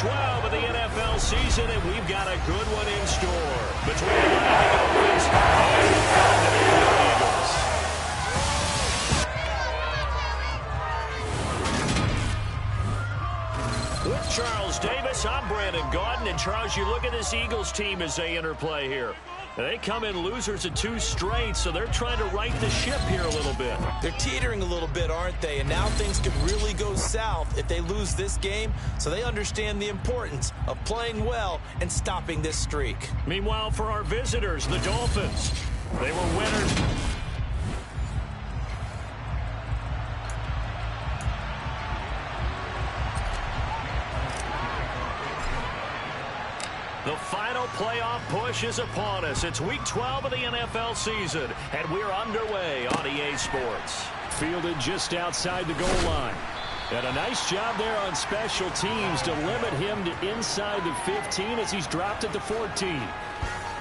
12 of the NFL season, and we've got a good one in store between the Miami Dolphins and the Philadelphia Eagles. With Charles Davis, I'm Brandon Gaudin. And Charles, you look at this Eagles team as they interplay here. They come in losers of 2 straight, so they're trying to right the ship here a little bit. They're teetering a little bit, aren't they? And now things could really go south if they lose this game, so they understand the importance of playing well and stopping this streak. Meanwhile, for our visitors, the Dolphins, they were winners. The final playoff push is upon us. It's week 12 of the NFL season, and we're underway on EA Sports. Fielded just outside the goal line. And a nice job there on special teams to limit him to inside the 15 as he's dropped at the 14.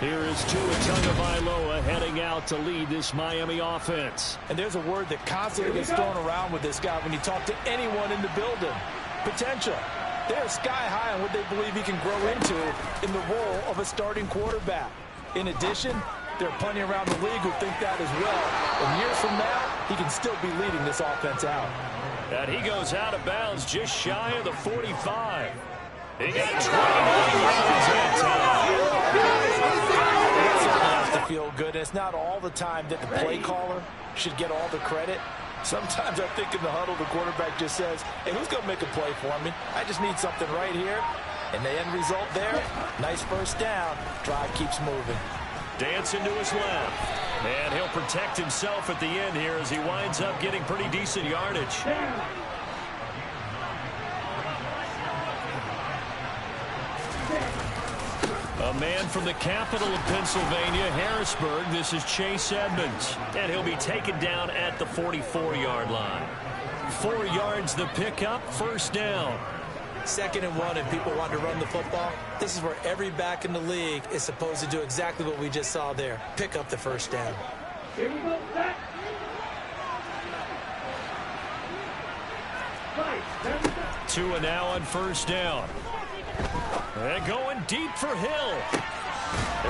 Here is Tua Tagovailoa heading out to lead this Miami offense. And there's a word that constantly gets thrown around with this guy when you talk to anyone in the building. Potential. They're sky high on what they believe he can grow into in the role of a starting quarterback. In addition, there are plenty around the league who think that as well. And years from now, he can still be leading this offense out. And he goes out of bounds just shy of the 45. He got 29 yards that time. It certainly has to feel good. It's not all the time that the play caller should get all the credit. Sometimes I think in the huddle, the quarterback just says, hey, who's going to make a play for me? I just need something right here. And the end result there, nice first down. Drive keeps moving. Dancing to his left. And he'll protect himself at the end here as he winds up getting pretty decent yardage. A man from the capital of Pennsylvania, Harrisburg. This is Chase Edmonds. And he'll be taken down at the 44-yard line. 4 yards the pickup, first down. 2nd and 1, and people want to run the football. This is where every back in the league is supposed to do exactly what we just saw there. Pick up the first down. Here we go, back. Tua now on first down. And going deep for Hill.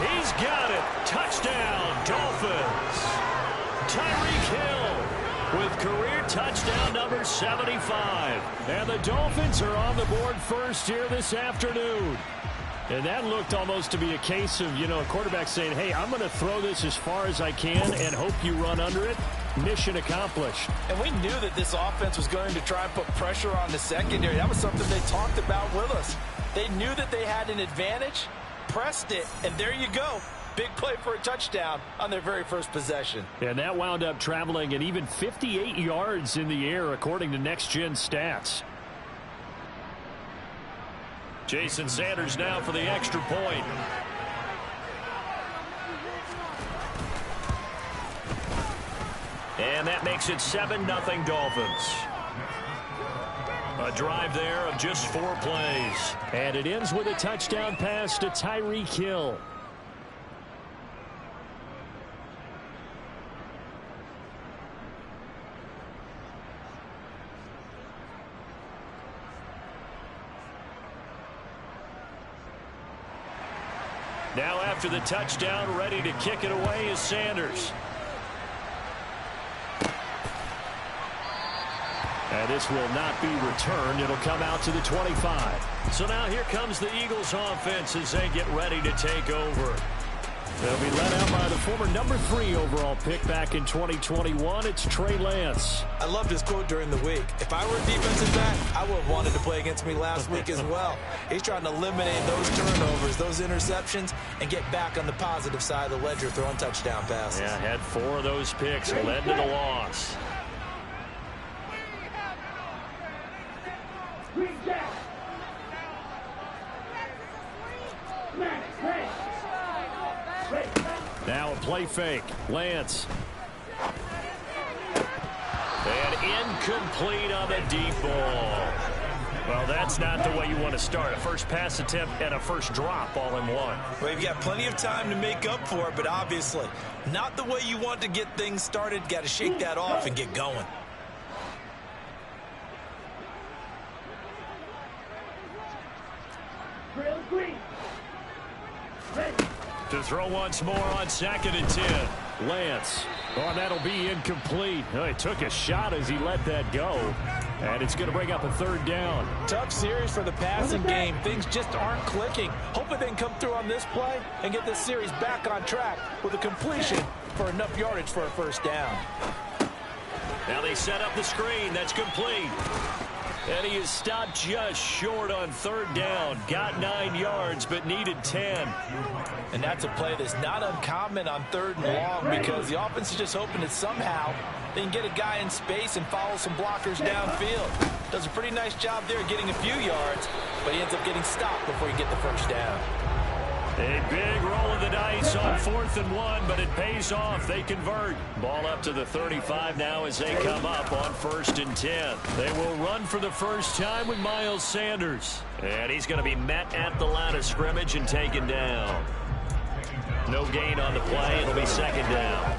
He's got it. Touchdown, Dolphins. Tyreek Hill with career touchdown number 75. And the Dolphins are on the board first here this afternoon. And that looked almost to be a case of, a quarterback saying, hey, I'm going to throw this as far as I can and hope you run under it. Mission accomplished. And we knew that this offense was going to try and put pressure on the secondary. That was something they talked about with us. They knew that they had an advantage, pressed it, and there you go. Big play for a touchdown on their very first possession. And that wound up traveling at even 58 yards in the air, according to Next Gen Stats. Jason Sanders now for the extra point. And that makes it 7-0 Dolphins. A drive there of just 4 plays. And it ends with a touchdown pass to Tyreek Hill. Now after the touchdown, ready to kick it away is Sanders. And this will not be returned. It'll come out to the 25. So now here comes the Eagles offense as they get ready to take over. They'll be led out by the former number 3 overall pick back in 2021. It's Trey Lance. I loved his quote during the week. If I were a defensive back, I would have wanted to play against me last week as well. He's trying to eliminate those turnovers, those interceptions, and get back on the positive side of the ledger throwing touchdown passes. Yeah, had 4 of those picks, led to the loss. Now a play fake. Lance. And incomplete on the deep ball. Well, that's not the way you want to start. A first pass attempt and a first drop all in one. Well, you've got plenty of time to make up for it, but obviously not the way you want to get things started. Got to shake that off and get going. To throw once more on 2nd and 10. Lance. Oh, that'll be incomplete. Oh, he took a shot as he let that go. And it's going to bring up a 3rd down. Tough series for the passing game. Things just aren't clicking. Hoping they can come through on this play and get this series back on track with a completion for enough yardage for a 1st down. Now they set up the screen. That's complete. And he is stopped just short on 3rd down. Got 9 yards, but needed 10. And that's a play that's not uncommon on 3rd and long because the offense is just hoping that somehow they can get a guy in space and follow some blockers downfield. Does a pretty nice job there getting a few yards, but he ends up getting stopped before he gets the 1st down. A big roll of the dice on 4th and 1, but it pays off. They convert. Ball up to the 35 now as they come up on 1st and 10. They will run for the first time with Miles Sanders. And he's going to be met at the line of scrimmage and taken down. No gain on the play. It'll be 2nd down.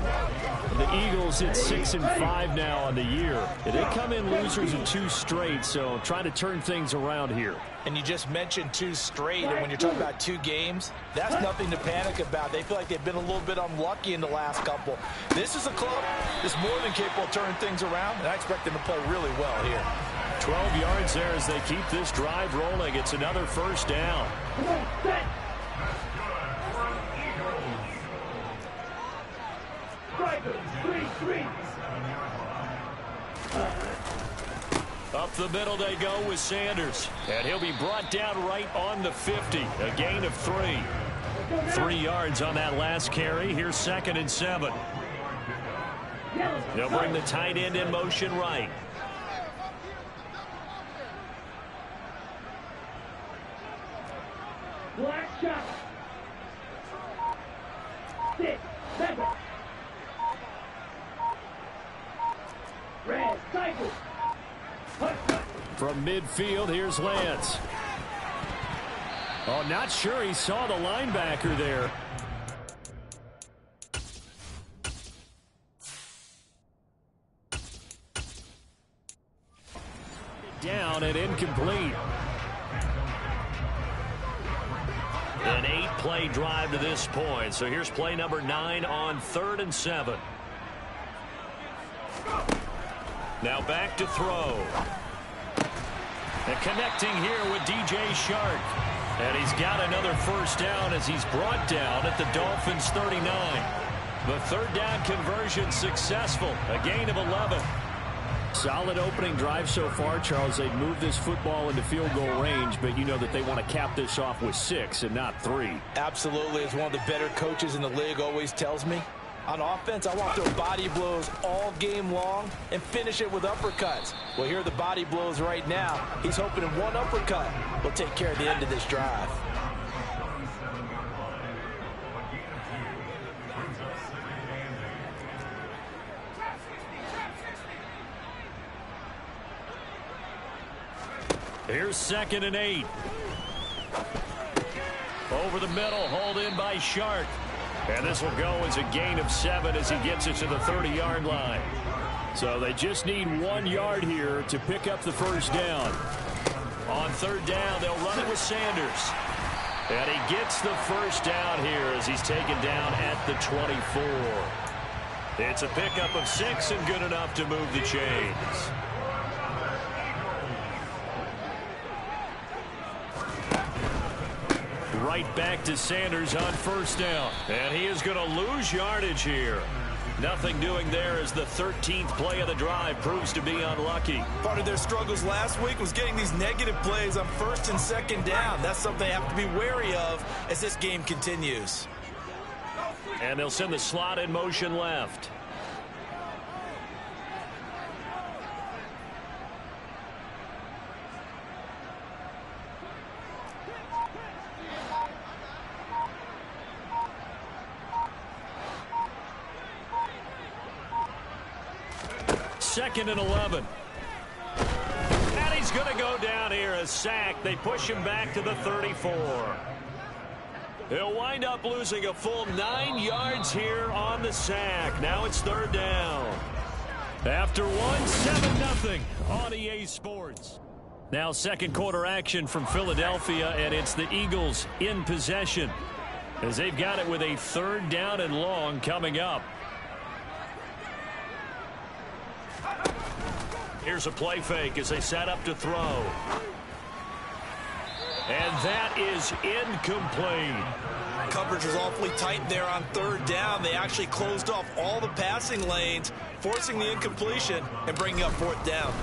The Eagles hit 6-5 now on the year. They come in losers in 2 straight, so trying to turn things around here. And you just mentioned 2 straight, and when you're talking about 2 games, that's nothing to panic about. They feel like they've been a little bit unlucky in the last couple. This is a club that's more than capable of turning things around, and I expect them to play really well here. 12 yards there as they keep this drive rolling. It's another 1st down. Up the middle they go with Sanders. And he'll be brought down right on the 50. A gain of 3. 3 yards on that last carry. Here's 2nd and 7. They'll bring the tight end in motion right. Black shot. 6, 7. Red cycle. From midfield, here's Lance. Oh, not sure he saw the linebacker there. Down and incomplete. An 8-play drive to this point. So here's play number 9 on 3rd and 7. Now back to throw. And connecting here with DJ Chark. And he's got another 1st down as he's brought down at the Dolphins 39. The 3rd down conversion successful. A gain of 11. Solid opening drive so far, Charles. They've moved this football into field goal range, but you know that they want to cap this off with 6 and not 3. Absolutely. As one of the better coaches in the league always tells me, on offense, I want to throw body blows all game long and finish it with uppercuts. Well, here are the body blows right now. He's hoping in one uppercut will take care of the end of this drive. Here's 2nd and 8. Over the middle, hauled in by Chark. And this will go as a gain of 7 as he gets it to the 30-yard line. So they just need 1 yard here to pick up the 1st down. On 3rd down, they'll run it with Sanders. And he gets the 1st down here as he's taken down at the 24. It's a pickup of 6 and good enough to move the chains. Right back to Sanders on 1st down. And he is going to lose yardage here. Nothing doing there as the 13th play of the drive proves to be unlucky. Part of their struggles last week was getting these negative plays on 1st and 2nd down. That's something they have to be wary of as this game continues. And they'll send the slot in motion left. Second and 11. And he's going to go down here, a sack. They push him back to the 34. He'll wind up losing a full 9 yards here on the sack. Now it's 3rd down. After one, 7-0 on EA Sports. Now second quarter action from Philadelphia, and it's the Eagles in possession as they've got it with a 3rd down and long coming up. Here's a play fake as they set up to throw. And that is incomplete. Coverage was awfully tight there on 3rd down. They actually closed off all the passing lanes, forcing the incompletion and bringing up 4th down.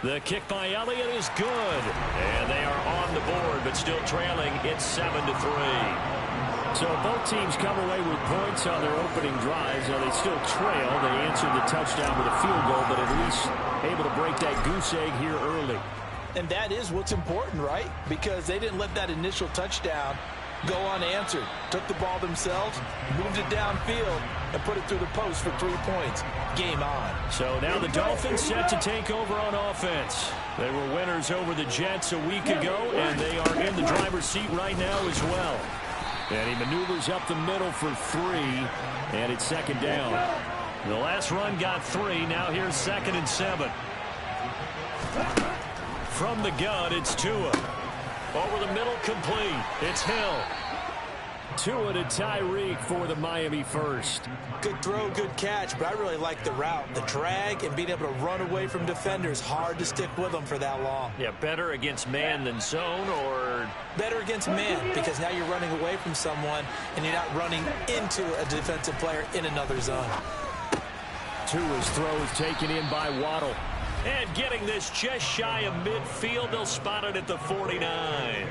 The kick by Elliott is good. And they are on the board, but still trailing. It's 7-3. So both teams come away with points on their opening drives. Now they still trail. They answered the touchdown with a field goal, but at least able to break that goose egg here early. And that is what's important, right? Because they didn't let that initial touchdown go unanswered. Took the ball themselves, moved it downfield, and put it through the post for 3 points. Game on. So now the Dolphins set to take over on offense. They were winners over the Jets a week ago, and they are in the driver's seat right now as well. And he maneuvers up the middle for 3, and it's 2nd down. The last run got 3. Now here's 2nd and 7. From the gun, it's Tua. Over the middle, complete. It's Hill. Tua to Tyreek for the Miami first. Good throw, good catch, but I really like the route. The drag and being able to run away from defenders. Hard to stick with them for that long. Yeah, better against man than zone, or? Better against man, because now you're running away from someone and you're not running into a defensive player in another zone. Tua's throw is taken in by Waddle. And getting this just shy of midfield, they'll spot it at the 49.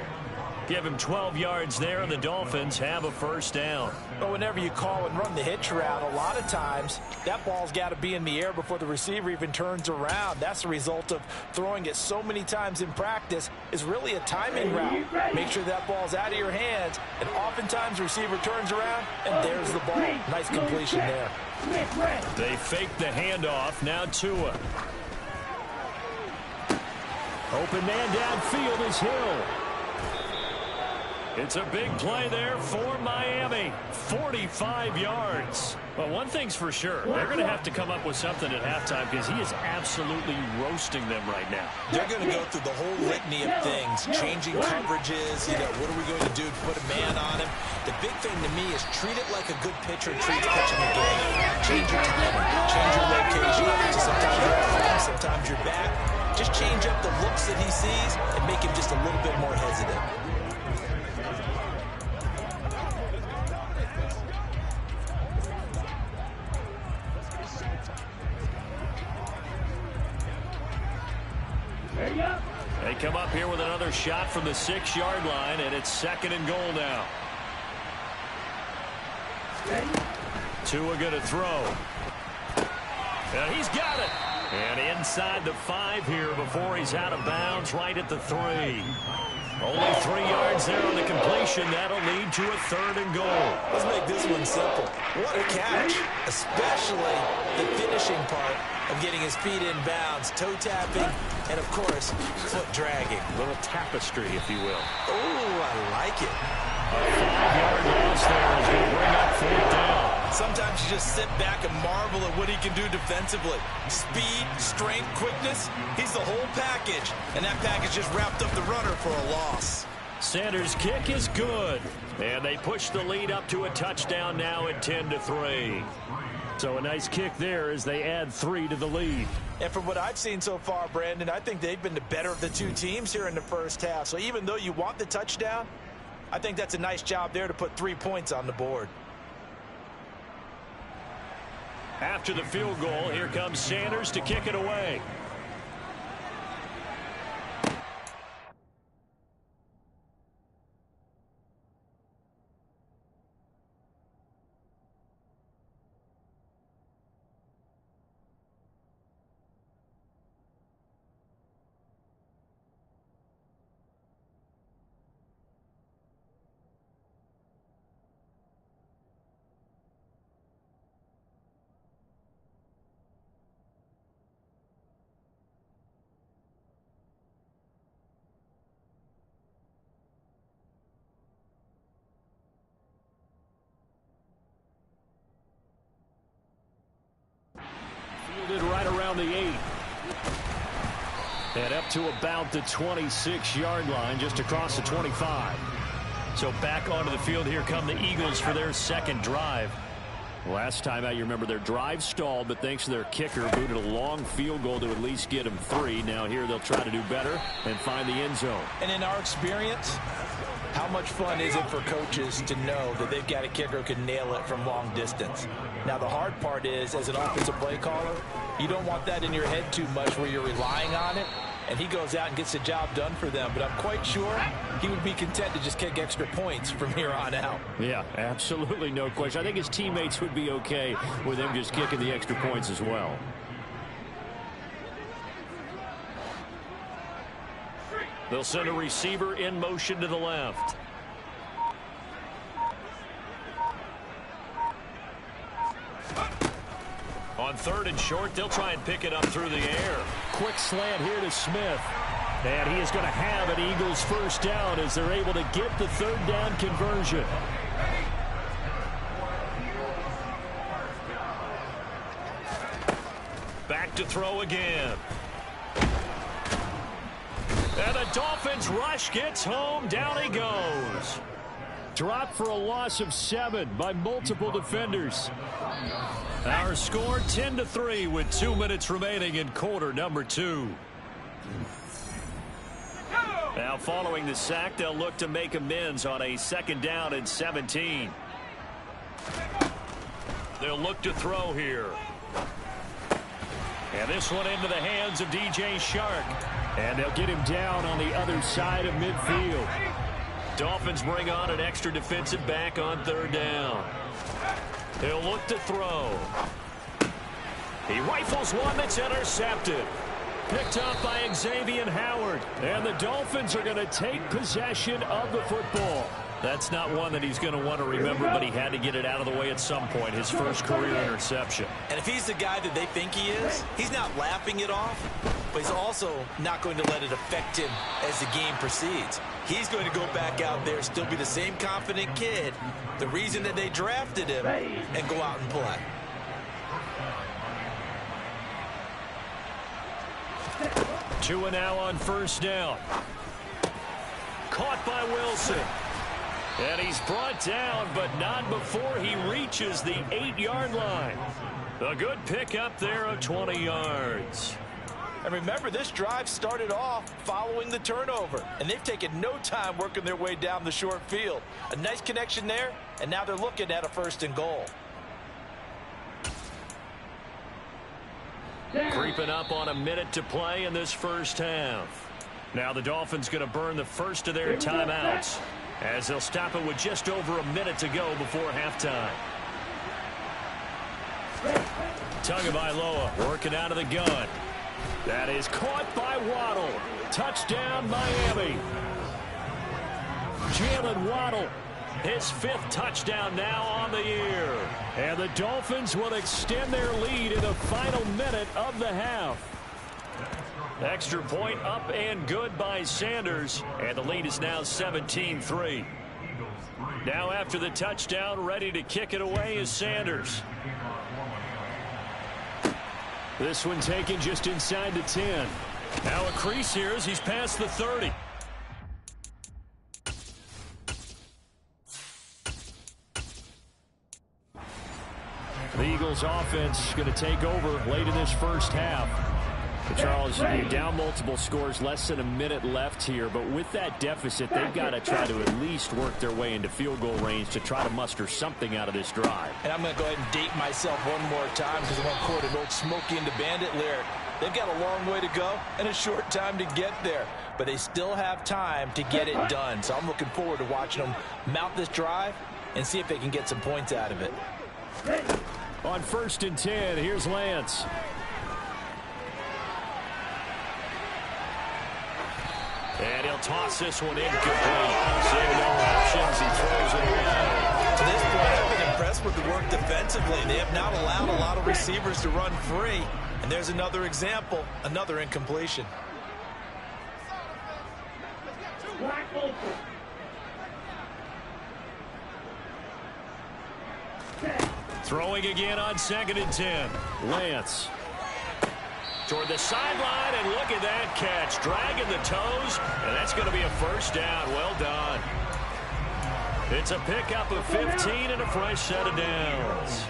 Give him 12 yards there, and the Dolphins have a 1st down. But whenever you call and run the hitch route, a lot of times that ball's got to be in the air before the receiver even turns around. That's the result of throwing it so many times in practice. Is really a timing route. Make sure that ball's out of your hands, and oftentimes the receiver turns around, and there's the ball. Nice completion there. They fake the handoff. Now Tua. Open man downfield is Hill. It's a big play there for Miami. 45 yards. Well, one thing's for sure. They're going to have to come up with something at halftime because he is absolutely roasting them right now. They're going to go through the whole litany of things, changing coverages, what are we going to do to put a man on him? The big thing to me is treat it like a good pitcher treats pitching a game. Change your timing, change your location. So sometimes you're at home, sometimes you're back. Just change up the looks that he sees and make him just a little bit more hesitant. They come up here with another shot from the 6-yard line, and it's 2nd and goal now. Tua going to throw. And he's got it. And inside the 5 here before he's out of bounds, right at the 3. Only 3 yards there on the completion. That'll lead to a 3rd and goal. Let's make this one simple. What a catch, especially the finishing part of getting his feet in bounds, toe tapping, and of course, foot dragging. A little tapestry, if you will. Oh, I like it. A 5-yard loss there as we bring up 4th down. Sometimes you just sit back and marvel at what he can do defensively. Speed, strength, quickness, he's the whole package. And that package just wrapped up the runner for a loss. Sanders' kick is good. And they push the lead up to a touchdown now at 10-3. So a nice kick there as they add 3 to the lead. And from what I've seen so far, Brandon, I think they've been the better of the two teams here in the first half. So even though you want the touchdown, I think that's a nice job there to put 3 points on the board. After the field goal, here comes Sanders to kick it away. Fielded right around the 8. And up to about the 26-yard line, just across the 25. So back onto the field, here come the Eagles for their second drive. Last time out, you remember their drive stalled, but thanks to their kicker, booted a long field goal to at least get them 3. Now here they'll try to do better and find the end zone. And in our experience, how much fun is it for coaches to know that they've got a kicker who can nail it from long distance? Now the hard part is, as an offensive play caller, you don't want that in your head too much where you're relying on it. And he goes out and gets the job done for them. But I'm quite sure he would be content to just kick extra points from here on out. Yeah, absolutely no question. I think his teammates would be okay with him just kicking the extra points as well. They'll send a receiver in motion to the left. On 3rd and short, they'll try and pick it up through the air. Quick slant here to Smith. And he is going to have an Eagles first down as they're able to get the 3rd down conversion. Back to throw again. And the Dolphins rush gets home. Down he goes. Dropped for a loss of 7 by multiple defenders. Our score 10-3 with 2 minutes remaining in quarter number 2. Now following the sack, they'll look to make amends on a 2nd down and 17. They'll look to throw here. And this one into the hands of DJ Chark. And they'll get him down on the other side of midfield. Dolphins bring on an extra defensive back on 3rd down. He'll look to throw. He rifles one that's intercepted. Picked up by Xavier Howard. And the Dolphins are going to take possession of the football. That's not one that he's going to want to remember, but he had to get it out of the way at some point. His first career interception. And if he's the guy that they think he is, he's not laughing it off, but he's also not going to let it affect him as the game proceeds. He's going to go back out there, still be the same confident kid, the reason that they drafted him, and go out and play. Tua now on 1st down. Caught by Wilson. And he's brought down, but not before he reaches the 8-yard line. A good pickup there of 20 yards. And remember, this drive started off following the turnover, and they've taken no time working their way down the short field. A nice connection there, and now they're looking at a 1st and goal. Creeping up on a minute to play in this first half. Now the Dolphins going to burn the first of their timeouts, as they'll stop it with just over a minute to go before halftime. Tagovailoa working out of the gun. That is caught by Waddle. Touchdown, Miami. Jalen Waddle, his 5th touchdown now on the year. And the Dolphins will extend their lead in the final minute of the half. Extra point up and good by Sanders. And the lead is now 17-3. Now after the touchdown, ready to kick it away is Sanders. This one taken just inside the 10. Now a crease here as he's past the 30. The Eagles offense going to take over late in this first half. But Charles, you're down multiple scores, less than a minute left here. But with that deficit, they've got to try to at least work their way into field goal range to try to muster something out of this drive. And I'm going to go ahead and date myself one more time because I want to quote an old Smokey and the Bandit lyric. They've got a long way to go and a short time to get there. But they still have time to get it done. So I'm looking forward to watching them mount this drive and see if they can get some points out of it. On 1st and 10, here's Lance. And he'll toss this one incomplete. Seeing no options, he throws it away. To this point, I've been impressed with the work defensively. They have not allowed a lot of receivers to run free. And there's another example, another incompletion. Throwing again on 2nd and 10. Lance. toward the sideline, and look at that catch. Dragging the toes, and that's going to be a first down. Well done. It's a pickup of 15 and a fresh set of downs.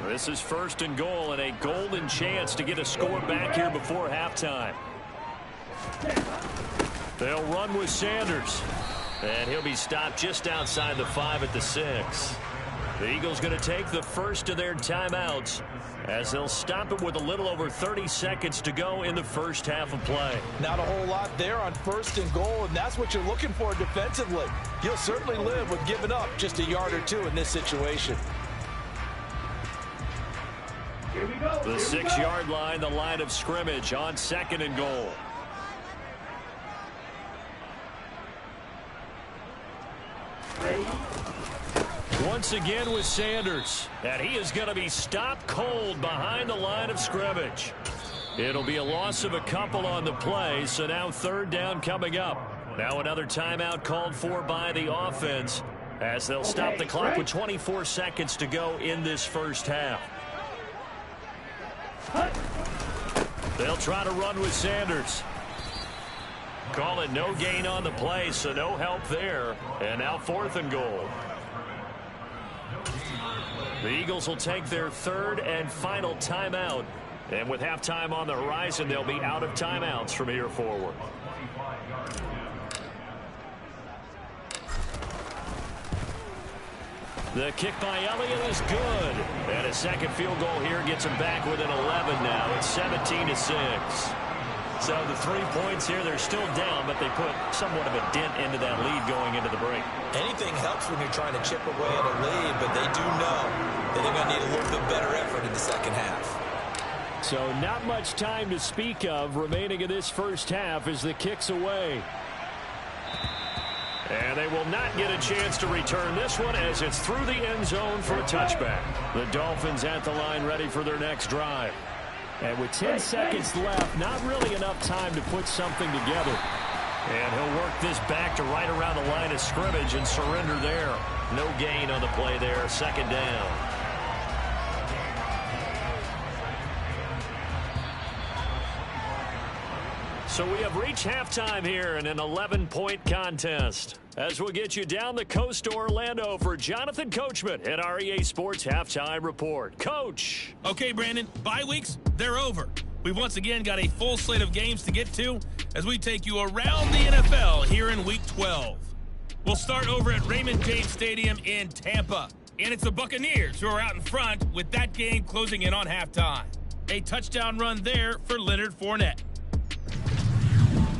This is 1st and goal and a golden chance to get a score back here before halftime. They'll run with Sanders. And he'll be stopped just outside the 5 at the 6. The Eagles going to take the first of their timeouts as they'll stop it with a little over 30 seconds to go in the first half of play. Not a whole lot there on 1st and goal, and that's what you're looking for defensively. You'll certainly live with giving up just a yard or two in this situation. Here we go. The 6-yard line, the line of scrimmage on 2nd and goal. Once again with Sanders, and he is going to be stopped cold behind the line of scrimmage. It'll be a loss of a couple on the play, so now 3rd down coming up. Now another timeout called for by the offense as they'll stop the clock with 24 seconds to go in this first half. They'll try to run with Sanders. Call it no gain on the play, so no help there. And now 4th and goal. The Eagles will take their 3rd and final timeout. And with halftime on the horizon, they'll be out of timeouts from here forward. The kick by Elliott is good. And a second field goal here gets him back within 11 now. It's 17-6. So the 3 points here, they're still down, but they put somewhat of a dent into that lead going into the break. Anything helps when you're trying to chip away at a lead, but they do know that they're going to need a little bit better effort in the second half. So not much time to speak of remaining in this first half as the kick's away. And they will not get a chance to return this one as it's through the end zone for a touchback. The Dolphins at the line ready for their next drive. And with 10 seconds left, not really enough time to put something together. And he'll work this back to right around the line of scrimmage and surrender there. No gain on the play there, 2nd down. So we have reached halftime here in an 11-point contest. As we'll get you down the coast to Orlando for Jonathan Coachman at our EA Sports Halftime Report. Coach. Okay, Brandon, bye weeks, they're over. We've once again got a full slate of games to get to as we take you around the NFL here in Week 12. We'll start over at Raymond James Stadium in Tampa. And it's the Buccaneers who are out in front with that game closing in on halftime. A touchdown run there for Leonard Fournette.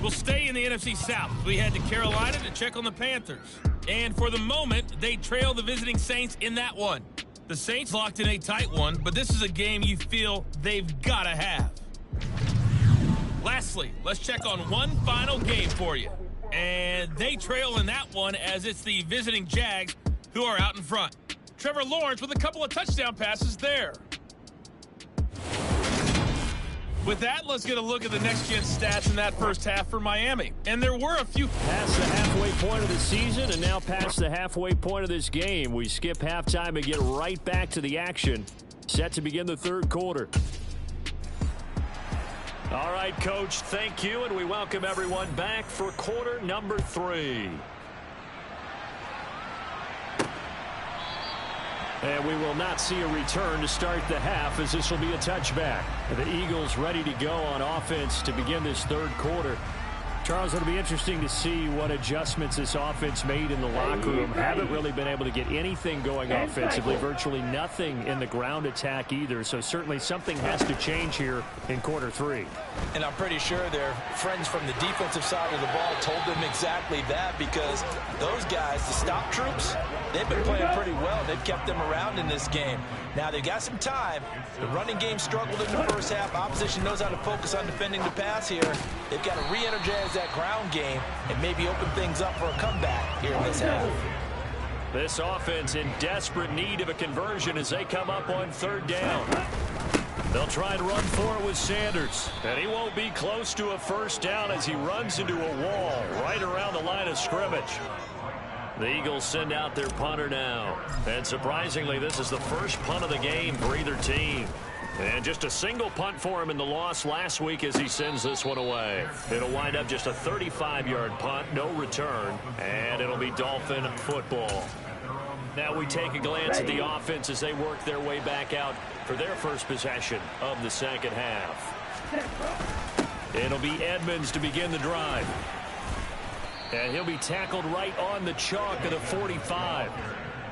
We'll stay in the NFC South. We head to Carolina to check on the Panthers. And for the moment, they trail the visiting Saints in that one. The Saints locked in a tight one, but this is a game you feel they've got to have. Lastly, let's check on one final game for you. And they trail in that one as it's the visiting Jags who are out in front. Trevor Lawrence with a couple of touchdown passes there. With that, let's get a look at the next-gen stats in that first half for Miami. And there were a few. Past the halfway point of the season and now past the halfway point of this game. We skip halftime and get right back to the action. Set to begin the 3rd quarter. All right, Coach, thank you, and we welcome everyone back for quarter number 3. And we will not see a return to start the half as this will be a touchback. The Eagles ready to go on offense to begin this 3rd quarter. Charles, it'll be interesting to see what adjustments this offense made in the locker room. Haven't really been able to get anything going offensively, virtually nothing in the ground attack either. So certainly something has to change here in quarter 3. And I'm pretty sure their friends from the defensive side of the ball told them exactly that, because those guys, the stop troops, they've been playing pretty well. They've kept them around in this game. Now they've got some time. The running game struggled in the first half. Opposition knows how to focus on defending the pass here. They've got to re-energize that ground game and maybe open things up for a comeback here in this half. This offense in desperate need of a conversion as they come up on 3rd down. They'll try and run for it with Sanders. And he won't be close to a first down as he runs into a wall right around the line of scrimmage. The Eagles send out their punter now. And surprisingly, this is the first punt of the game for either team. And just a single punt for him in the loss last week as he sends this one away. It'll wind up just a 35-yard punt, no return, and it'll be Dolphin football. Now we take a glance at the offense as they work their way back out for their first possession of the second half. It'll be Edmonds to begin the drive. And he'll be tackled right on the chalk of the 45.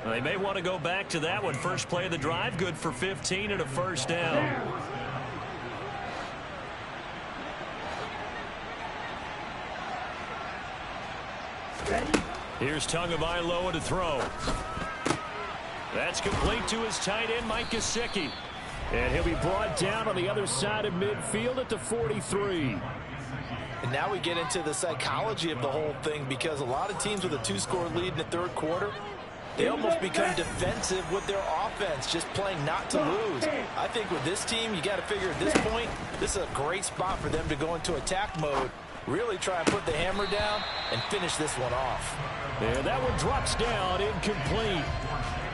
They may want to go back to that one. First play of the drive, good for 15 and a first down. Here's Tagovailoa to throw. That's complete to his tight end, Mike Gesicki. And he'll be brought down on the other side of midfield at the 43. And now we get into the psychology of the whole thing, because a lot of teams with a 2-score lead in the third quarter, they almost become defensive with their offense, just playing not to lose. I think with this team, you got to figure at this point, this is a great spot for them to go into attack mode, really try and put the hammer down and finish this one off. And that one drops down, incomplete.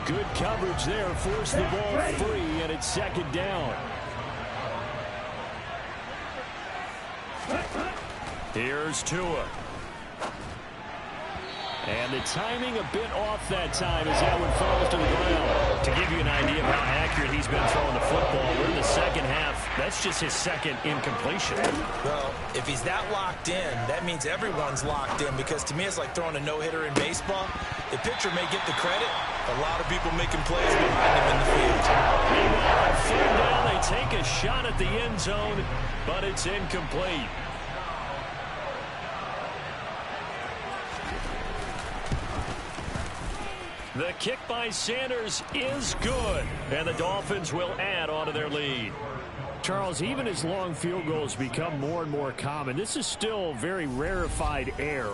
Good coverage there, forced the ball free, and it's second down. Here's Tua. And the timing a bit off that time as that one falls to the ground. To give you an idea of how accurate he's been throwing the football, we're in the second half. That's just his second incompletion. Well, if he's that locked in, that means everyone's locked in, because to me it's like throwing a no-hitter in baseball. The pitcher may get the credit, a lot of people making plays behind him in the field. Meanwhile, on third down, they take a shot at the end zone, but it's incomplete. The kick by Sanders is good, and the Dolphins will add on to their lead. Charles, even as long field goals become more and more common, this is still very rarefied air.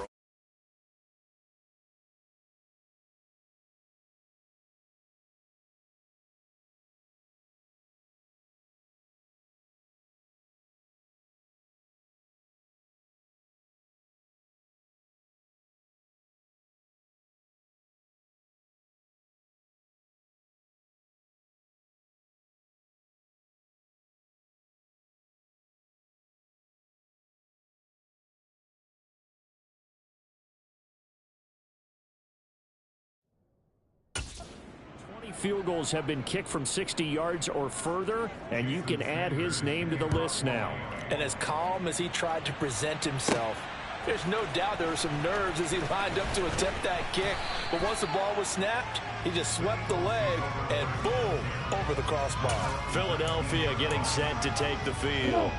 Field goals have been kicked from 60 yards or further, and you can add his name to the list now. And as calm as he tried to present himself, there's no doubt there were some nerves as he lined up to attempt that kick. But once the ball was snapped, he just swept the leg and boom, over the crossbar. Philadelphia getting set to take the field.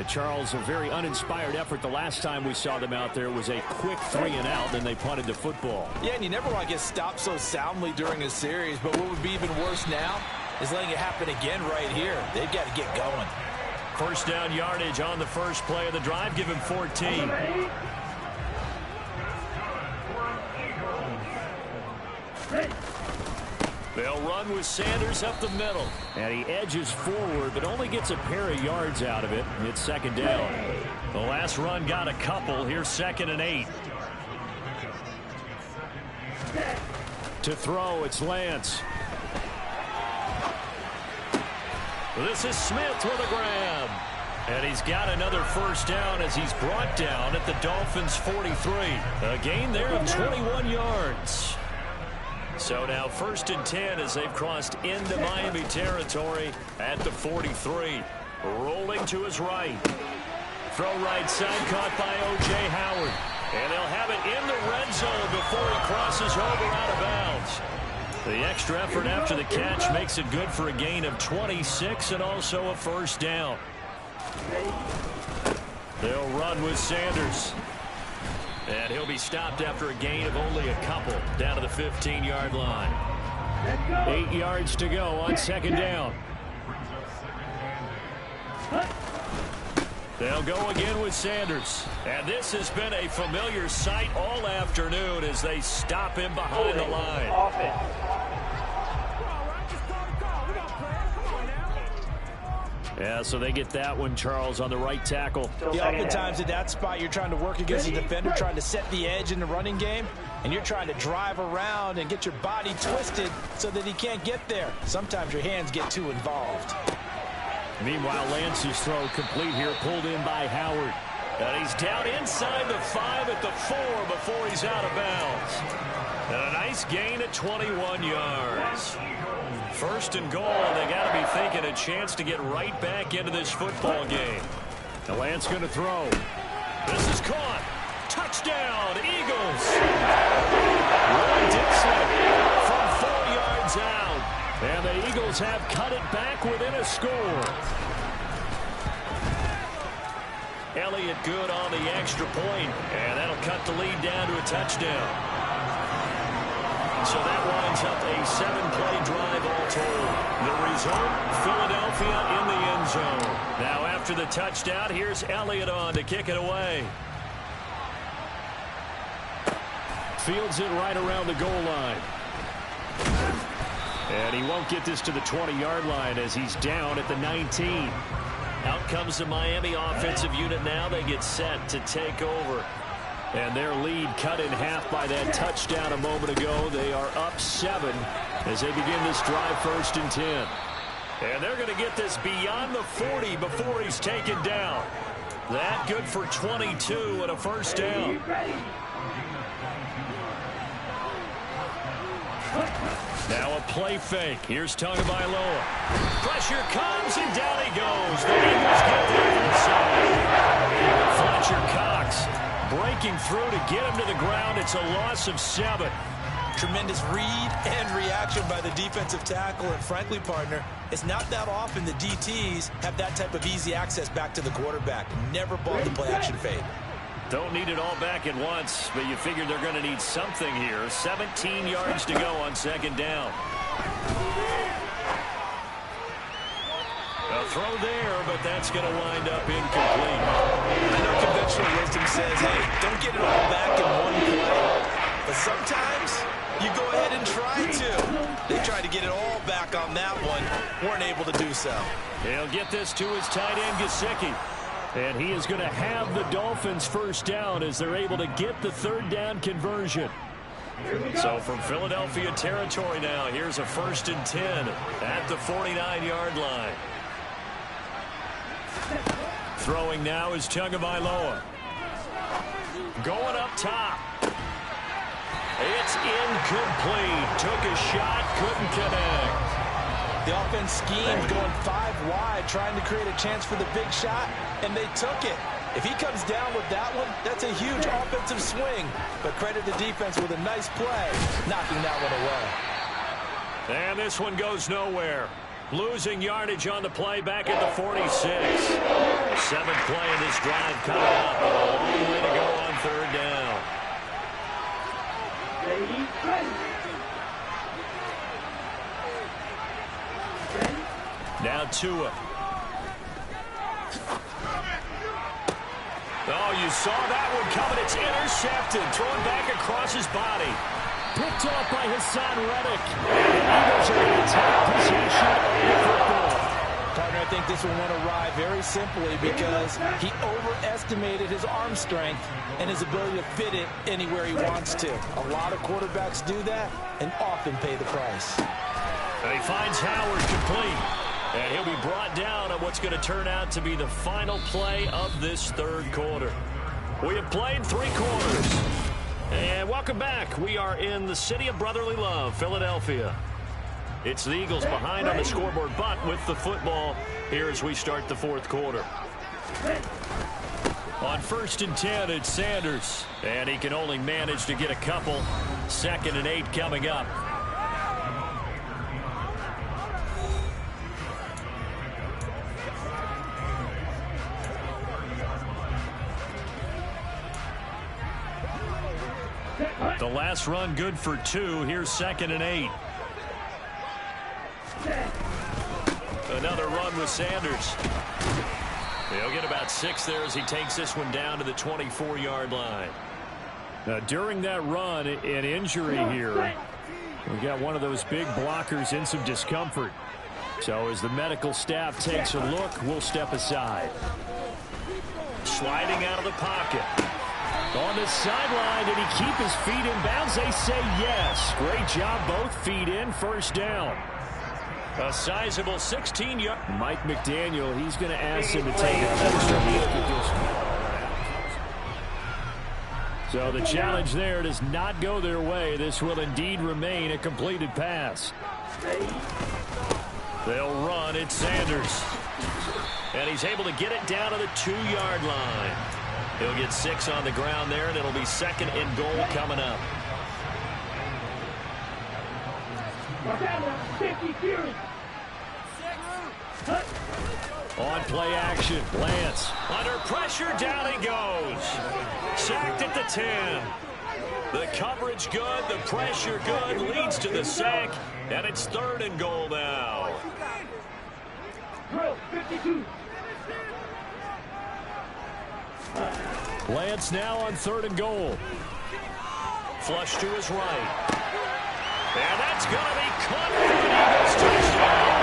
Charles, a very uninspired effort. The last time we saw them out there was a quick 3-and-out, then they punted the football. Yeah, and you never want to get stopped so soundly during a series, but what would be even worse now is letting it happen again right here. They've got to get going. First down yardage on the first play of the drive. Give him 14. They'll run with Sanders up the middle. And he edges forward, but only gets a pair of yards out of it. It's second down. The last run got a couple. Here's 2nd and 8. To throw, it's Lance. This is Smith with a grab. And he's got another first down as he's brought down at the Dolphins' 43. A gain there of 21 yards. So now 1st and 10 as they've crossed into Miami territory at the 43. Rolling to his right. Throw right side, caught by O.J. Howard. And they'll have it in the red zone before he crosses over out of bounds. The extra effort after the catch makes it good for a gain of 26 and also a first down. They'll run with Sanders. And he'll be stopped after a gain of only a couple down to the 15-yard line. 8 yards to go on second down. They'll go again with Sanders. And this has been a familiar sight all afternoon as they stop him behind the line. Yeah, so they get that one, Charles, on the right tackle. Yeah, oftentimes in that spot, you're trying to work against a defender, trying to set the edge in the running game, and you're trying to drive around and get your body twisted so that he can't get there. Sometimes your hands get too involved. Meanwhile, Lance's throw complete here, pulled in by Howard. And he's down inside the 5 at the 4 before he's out of bounds. And a nice gain at 21 yards. First and goal, and they got to be thinking a chance to get right back into this football game. Now Lance going to throw. This is caught. Touchdown, Eagles. Willie Dixon from 4 yards out. And the Eagles have cut it back within a score. Elliott good on the extra point, and that'll cut the lead down to a touchdown. So that winds up a 7-play drive all told. The result, Philadelphia in the end zone. Now after the touchdown, here's Elliott on to kick it away. Fields it right around the goal line. And he won't get this to the 20-yard line as he's down at the 19. Out comes the Miami offensive unit now. They get set to take over. And their lead cut in half by that touchdown a moment ago. They are up 7 as they begin this drive, 1st and 10. And they're going to get this beyond the 40 before he's taken down. That good for 22 and a first down. Now a play fake. Here's Tagovailoa. Pressure comes, and down he goes. The Eagles get there inside. Fletcher Cox breaking through to get him to the ground. It's a loss of 7. Tremendous read and reaction by the defensive tackle. And frankly, partner, it's not that often the DTs have that type of easy access back to the quarterback. Never bought the play action fade. Don't need it all back at once, but you figure they're going to need something here. 17 yards to go on 2nd down. A throw there, but that's going to wind up incomplete. I know conventional wisdom says, hey, don't get it all back in one play. But sometimes you go ahead and try to. They tried to get it all back on that one. Weren't able to do so. He'll get this to his tight end, Gesicki. And he is going to have the Dolphins first down as they're able to get the 3rd down conversion. So from Philadelphia territory now, here's a 1st and 10 at the 49-yard line. Throwing now is Tagovailoa. Going up top. It's incomplete. Took a shot, couldn't connect. The offense schemed going 5 wide, trying to create a chance for the big shot, and they took it. If he comes down with that one, that's a huge offensive swing. But credit the defense with a nice play, knocking that one away. And this one goes nowhere. Losing yardage on the play back at the 46. 7th play in this drive coming up. A long way to go on 3rd down. Now Tua. Oh, you saw that one coming. It's intercepted. Thrown back across his body. Picked off by Hassan Reddick. The Eagles are going to take possession of the football. Partner, I think this one went awry very simply because he overestimated his arm strength and his ability to fit it anywhere he wants to. A lot of quarterbacks do that and often pay the price. And he finds Howard complete. And he'll be brought down on what's going to turn out to be the final play of this 3rd quarter. We have played 3 quarters. And welcome back. We are in the city of brotherly love, Philadelphia. It's the Eagles behind on the scoreboard, but with the football here as we start the 4th quarter. On 1st and 10, it's Sanders. And he can only manage to get a couple. 2nd and 8 coming up. The last run good for 2. Here's 2nd and 8. Another run with Sanders. He'll get about 6 there as he takes this one down to the 24-yard line. Now, during that run, an injury here. We got one of those big blockers in some discomfort. So as the medical staff takes a look, we'll step aside. Sliding out of the pocket. On the sideline, did he keep his feet in bounds? They say yes. Great job, both feet in, 1st down. A sizable 16-yard. Mike McDaniel, he's going to ask him to take an extra week. So the challenge there does not go their way. This will indeed remain a completed pass. They'll run. It's Sanders. And he's able to get it down to the 2-yard line. He'll get 6 on the ground there, and it'll be 2nd and goal coming up. On play action, Lance. Under pressure, down he goes. Sacked at the 10. The coverage good, the pressure good, leads to the sack, and it's 3rd and goal now. Lance now on 3rd and goal. Flush to his right. And that's going to be caught for an Eagles touchdown.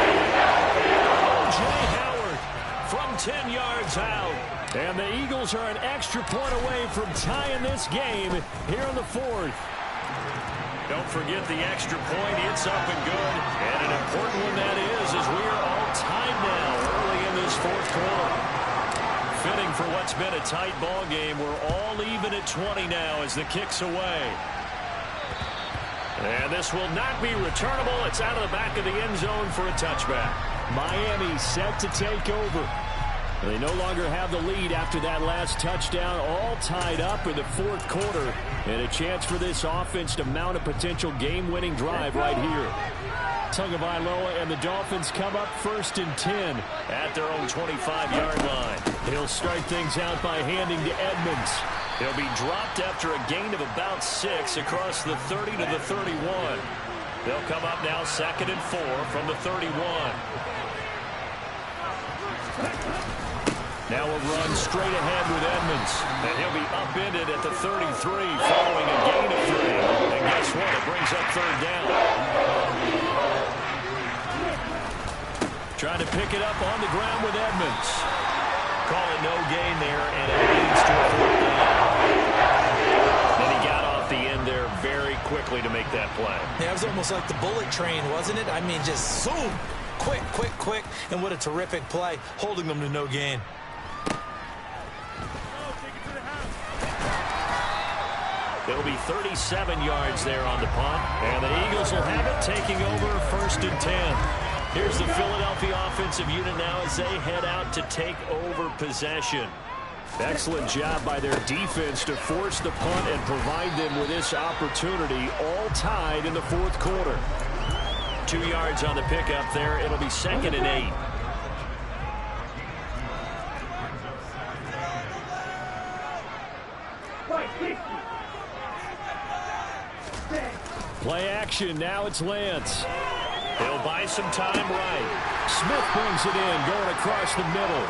Jay Howard from 10 yards out. And the Eagles are an extra point away from tying this game here in the 4th. Don't forget the extra point. It's up and good. And an important one that is, as we are all tied now early in this 4th quarter. Fitting for what's been a tight ball game. We're all even at 20 now as the kick's away. And this will not be returnable. It's out of the back of the end zone for a touchback. Miami set to take over. They no longer have the lead after that last touchdown, all tied up in the 4th quarter. And a chance for this offense to mount a potential game-winning drive right here. Tagovailoa and the Dolphins come up 1st and 10 at their own 25-yard line. He'll start things out by handing to Edmonds. He'll be dropped after a gain of about 6 across the 30 to the 31. They'll come up now 2nd and 4 from the 31. Now a run straight ahead with Edmonds. And he'll be upended at the 33 following a gain of 3. And guess what? It brings up 3rd down. Trying to pick it up on the ground with Edmonds. Call it no gain there, and it leads to a 4th down. And he got off the end there very quickly to make that play. Yeah, it was almost like the bullet train, wasn't it? I mean, just zoom. Quick, quick, quick. And what a terrific play, holding them to no gain. It'll be 37 yards there on the punt. And the Eagles will have it, taking over 1st and 10. Here's the Philadelphia offensive unit now as they head out to take over possession. Excellent job by their defense to force the punt and provide them with this opportunity, all tied in the 4th quarter. 2 yards on the pickup there. It'll be 2nd and 8. Play action. Now it's Lance. He'll buy some time right. Smith brings it in, going across the middle.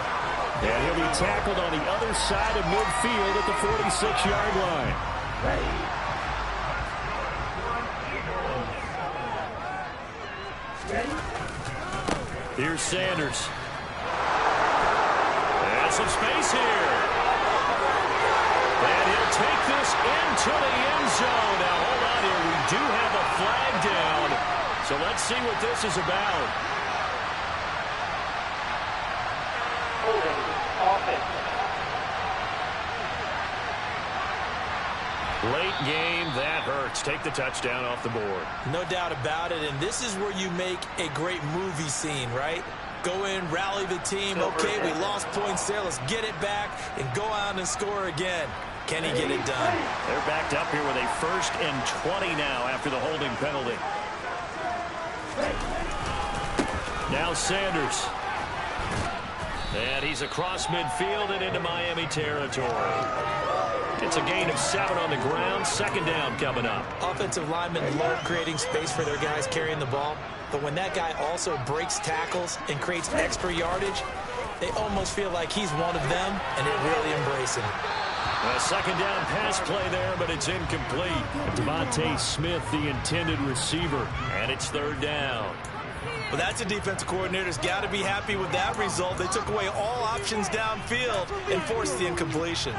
And he'll be tackled on the other side of midfield at the 46-yard line. Here's Sanders. And some space here. And he'll take this into the end zone. Now, hold on here. We do have a flag down. So let's see what this is about. Late game, that hurts. Take the touchdown off the board. No doubt about it, and this is where you make a great movie scene, right? Go in, rally the team. Okay, we lost points there. Let's get it back and go out and score again. Can he get it done? They're backed up here with a 1st and 20 now after the holding penalty. Now Sanders. And he's across midfield and into Miami territory. It's a gain of 7 on the ground. 2nd down coming up. Offensive linemen love creating space for their guys carrying the ball. But when that guy also breaks tackles and creates extra yardage, they almost feel like he's one of them, and they really embrace him. A 2nd down pass play there, but it's incomplete. Devontae Smith, the intended receiver. And it's 3rd down. Well, that's a defensive coordinator's got to be happy with that result. They took away all options downfield and forced the incompletion.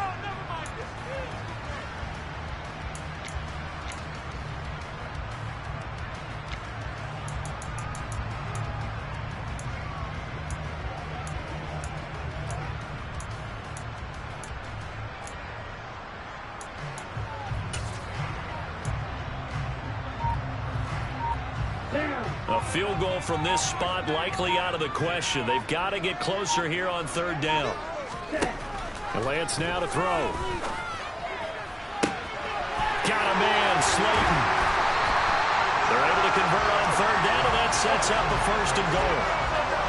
A field goal from this spot likely out of the question. They've got to get closer here on third down. Lance now to throw. Got a man, Slayton. They're able to convert on third down, and that sets up a 1st and goal.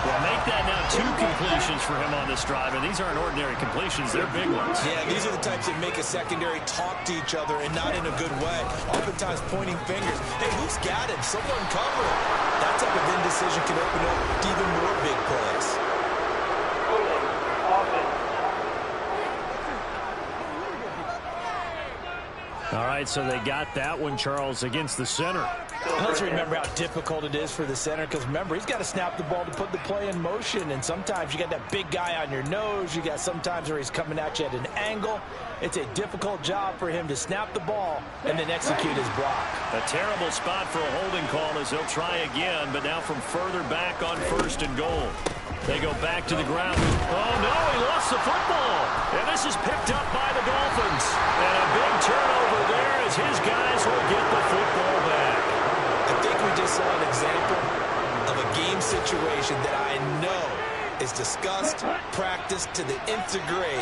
Well, make that now 2 completions for him on this drive, and these aren't ordinary completions. They're big ones. Yeah, these are the types that make a secondary talk to each other and not in a good way. Oftentimes pointing fingers. Hey, who's got him? Someone cover him. That type of indecision can open up to even more big plays. All right, so they got that one, Charles, against the center. Let's remember how difficult it is for the center, because remember, he's got to snap the ball to put the play in motion, and sometimes you got that big guy on your nose. You got sometimes where he's coming at you at an angle. It's a difficult job for him to snap the ball and then execute his block. A terrible spot for a holding call as he'll try again, but now from further back on 1st and goal. They go back to the ground. Oh, no, he lost the football. And this is picked up by the Dolphins. And a big turnover there as his guys will get the football back. I think we just saw an example of a game situation that I know is discussed, practiced to the nth degree,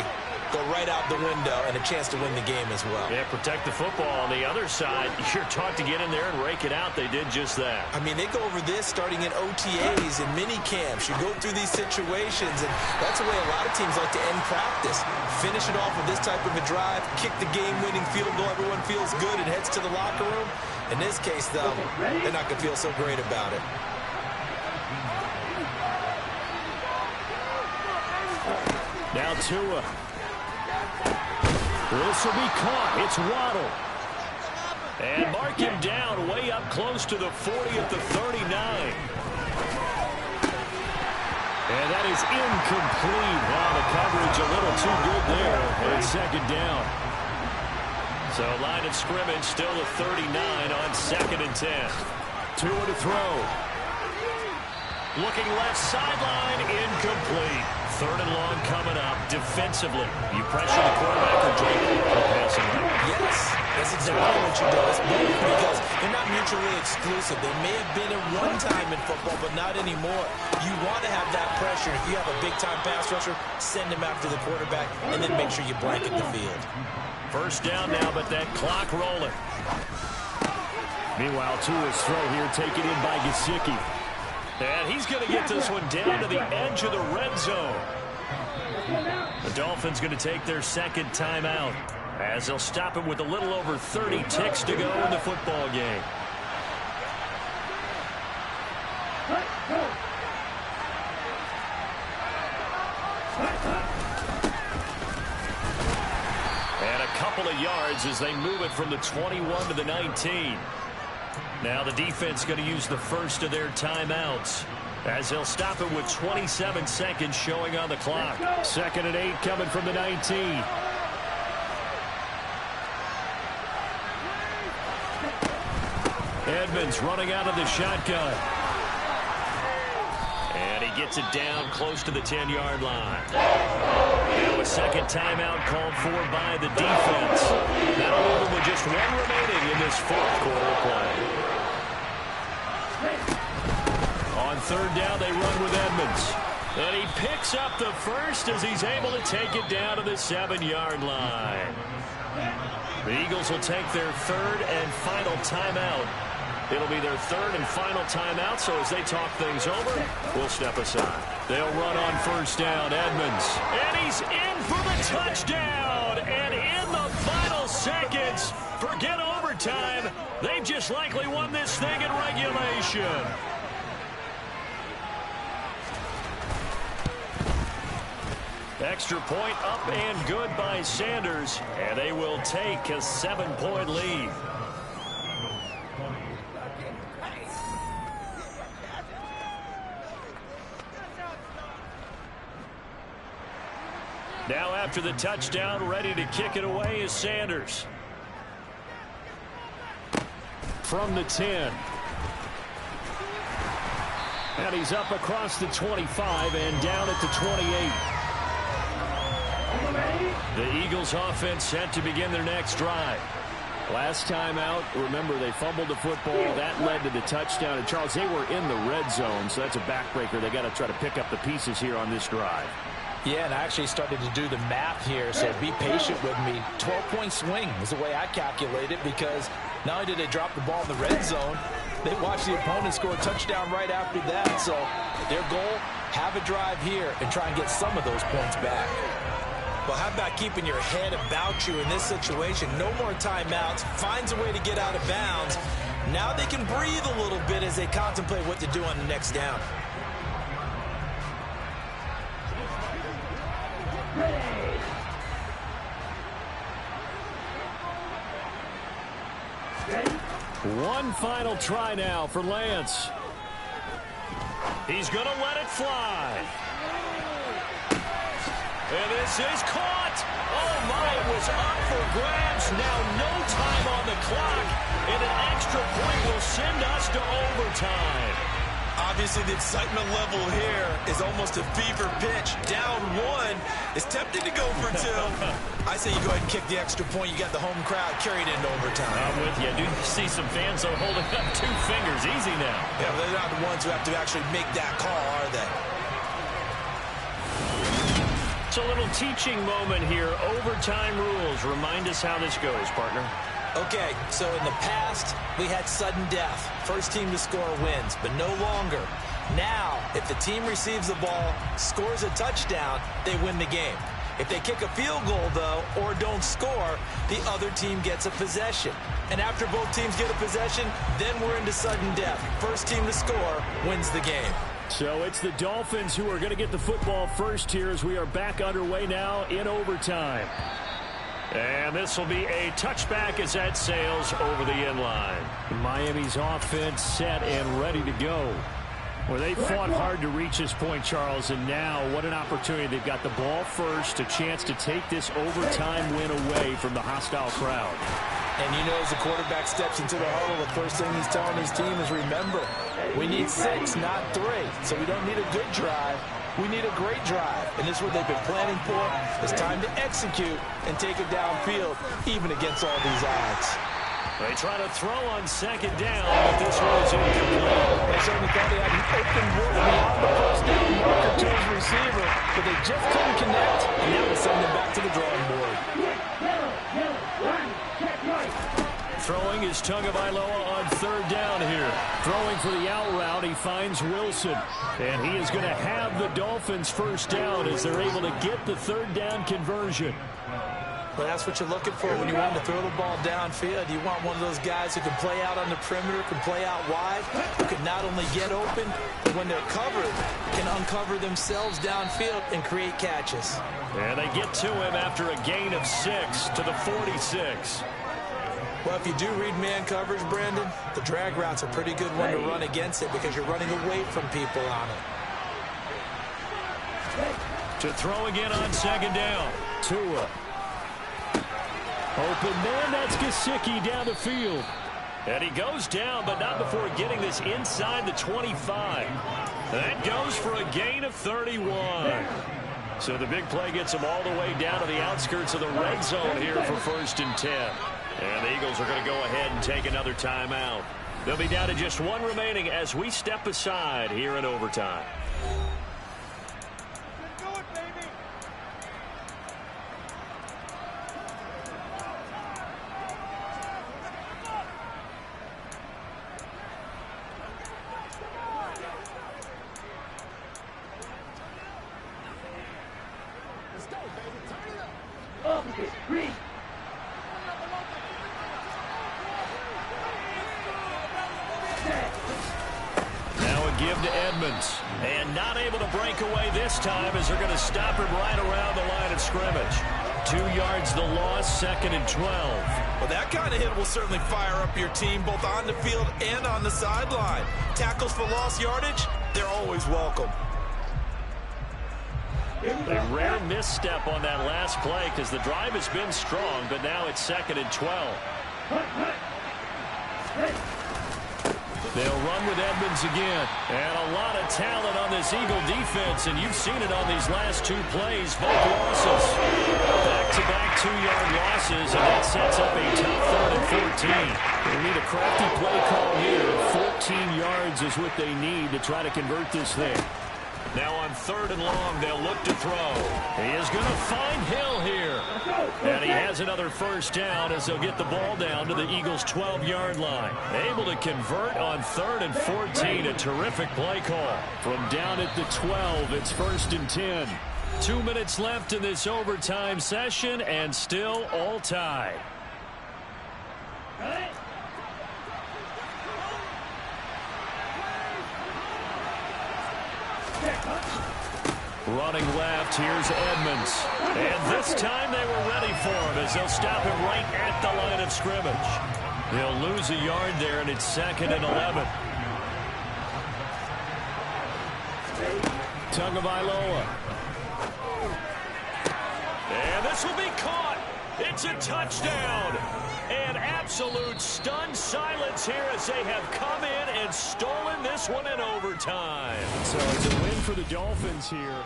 go right out the window, and a chance to win the game as well. Yeah, protect the football. On the other side, you're taught to get in there and rake it out. They did just that. I mean, they go over this starting in OTAs and mini camps. You go through these situations, and that's the way a lot of teams like to end practice. Finish it off with this type of a drive, kick the game-winning field goal. Everyone feels good and heads to the locker room. In this case, though, they're not going to feel so great about it. Now Tua. This will be caught. It's Waddle. And mark him down way up close to the 40 at the 39. And that is incomplete. Wow, the coverage a little too good there. And it's 2nd down. So line of scrimmage still a 39 on 2nd and 10. Tua to throw. Looking left sideline, incomplete. 3rd and long coming up. Defensively, you pressure the quarterback or Drake passing right? Yes, that's exactly what she does. Because they're not mutually exclusive. They may have been at one time in football, but not anymore. You want to have that pressure. If you have a big-time pass rusher, send him after the quarterback, and then make sure you blanket the field. 1st down now, but that clock rolling. Meanwhile, Tua's throw here taken in by Gesicki. And he's going to get this one down to the edge of the red zone. The Dolphins going to take their 2nd timeout as they'll stop him with a little over 30 ticks to go in the football game. And a couple of yards as they move it from the 21 to the 19. Now the defense going to use the 1st of their timeouts as they'll stop it with 27 seconds showing on the clock. 2nd and 8 coming from the 19. Edmonds running out of the shotgun. And he gets it down close to the 10-yard line. Now a 2nd timeout called for by the defense. That'll move them with just 1 remaining in this 4th quarter play. On 3rd down, they run with Edmonds. And he picks up the 1st as he's able to take it down to the 7-yard line. The Eagles will take their 3rd and final timeout. It'll be their 3rd and final timeout, so as they talk things over, we'll step aside. They'll run on 1st down, Edmonds. And he's in for the touchdown! And in the final seconds, forget overtime, they've just likely won this thing in regulation. Extra point up and good by Sanders, and they will take a 7-point lead. Now after the touchdown, ready to kick it away is Sanders. From the 10. And he's up across the 25 and down at the 28. The Eagles offense set to begin their next drive. Last time out, remember, they fumbled the football. That led to the touchdown. And, Charles, they were in the red zone, so that's a backbreaker. They got to try to pick up the pieces here on this drive. Yeah, and I actually started to do the math here, so be patient with me. 12-point swing is the way I calculate it, because not only did they drop the ball in the red zone, they watched the opponent score a touchdown right after that. So their goal, have a drive here and try and get some of those points back. Well, how about keeping your head about you in this situation? No more timeouts. Finds a way to get out of bounds. Now they can breathe a little bit as they contemplate what to do on the next down. One final try now for Lance. He's going to let it fly. And this is caught. Oh, my, it was up for grabs. Now no time on the clock. And an extra point will send us to overtime. Obviously, the excitement level here is almost a fever pitch. Down one. It's tempting to go for two. I say you go ahead and kick the extra point. You got the home crowd carried into overtime. I'm with you. I do see some fans are holding up 2 fingers. Easy now. Yeah, but they're not the ones who have to actually make that call, are they? It's a little teaching moment here. Overtime rules. Remind us how this goes, partner. Okay, so in the past, we had sudden death. First team to score wins, but no longer. Now, if the team receives the ball, scores a touchdown, they win the game. If they kick a field goal, though, or don't score, the other team gets a possession. And after both teams get a possession, then we're into sudden death. First team to score wins the game. So it's the Dolphins who are going to get the football first here as we are back underway now in overtime. And this will be a touchback as that sails over the end line. Miami's offense set and ready to go. Well, they fought hard to reach this point, Charles, and now what an opportunity. They've got the ball first, a chance to take this overtime win away from the hostile crowd. And you know, as the quarterback steps into the huddle, the first thing he's telling his team is, remember, we need 6, not 3. So we don't need a good drive. We need a great drive. And this is what they've been planning for. It's time to execute and take it downfield, even against all these odds. They try to throw on second down, but this one is incomplete. They certainly thought they had an open look beyond the first down marker to his receiver, but they just couldn't connect, and now they send them back to the drawing board. Throwing is Tagovailoa on third down here. Throwing for the out route, he finds Wilson. And he is going to have the Dolphins first down as they're able to get the third down conversion. Well, that's what you're looking for when you want to throw the ball downfield. You want one of those guys who can play out on the perimeter, can play out wide, who can not only get open, but when they're covered, can uncover themselves downfield and create catches. And they get to him after a gain of 6 to the 46. Well, if you do read man coverage, Brandon, the drag route's a pretty good one to run against it because you're running away from people on it. To throw again on second down. Tua. Open man, that's Gesicki down the field. And he goes down, but not before getting this inside the 25. That goes for a gain of 31. So the big play gets him all the way down to the outskirts of the red zone here for 1st and 10. And the Eagles are going to go ahead and take another timeout. They'll be down to just 1 remaining as we step aside here in overtime. And not able to break away this time as they're going to stop him right around the line of scrimmage. 2 yards the loss, 2nd and 12. Well, that kind of hit will certainly fire up your team both on the field and on the sideline. Tackles for lost yardage, they're always welcome. A rare misstep on that last play because the drive has been strong, but now it's 2nd and 12. They'll run with Edmonds again. And a lot of talent on this Eagle defense, and you've seen it on these last two plays, both losses. Back-to-back 2-yard losses, and that sets up a tough 3rd and 14. They need a crafty play call here. 14 yards is what they need to try to convert this thing. Now on 3rd and long, they'll look to throw. He is going to find Hill here. And he has another first down as they'll get the ball down to the Eagles' 12-yard line. Able to convert on 3rd and 14. A terrific play call. From down at the 12, it's 1st and 10. 2 minutes left in this overtime session, and still all tied. Running left, here's Edmonds. And this time they were ready for him as they'll stop him right at the line of scrimmage. They'll lose a yard there, and it's 2nd and 11. Tagovailoa. And this will be caught. It's a touchdown. And absolute stunned silence here as they have come in and stolen this one in overtime. So it's a win for the Dolphins here.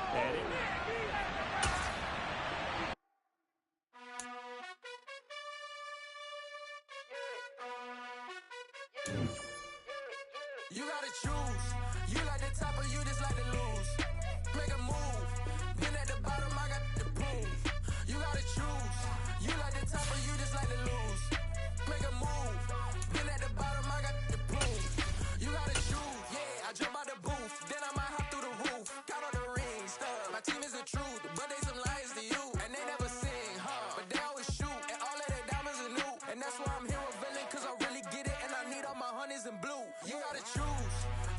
You gotta choose. You like the top or you just like to lose. Make a move.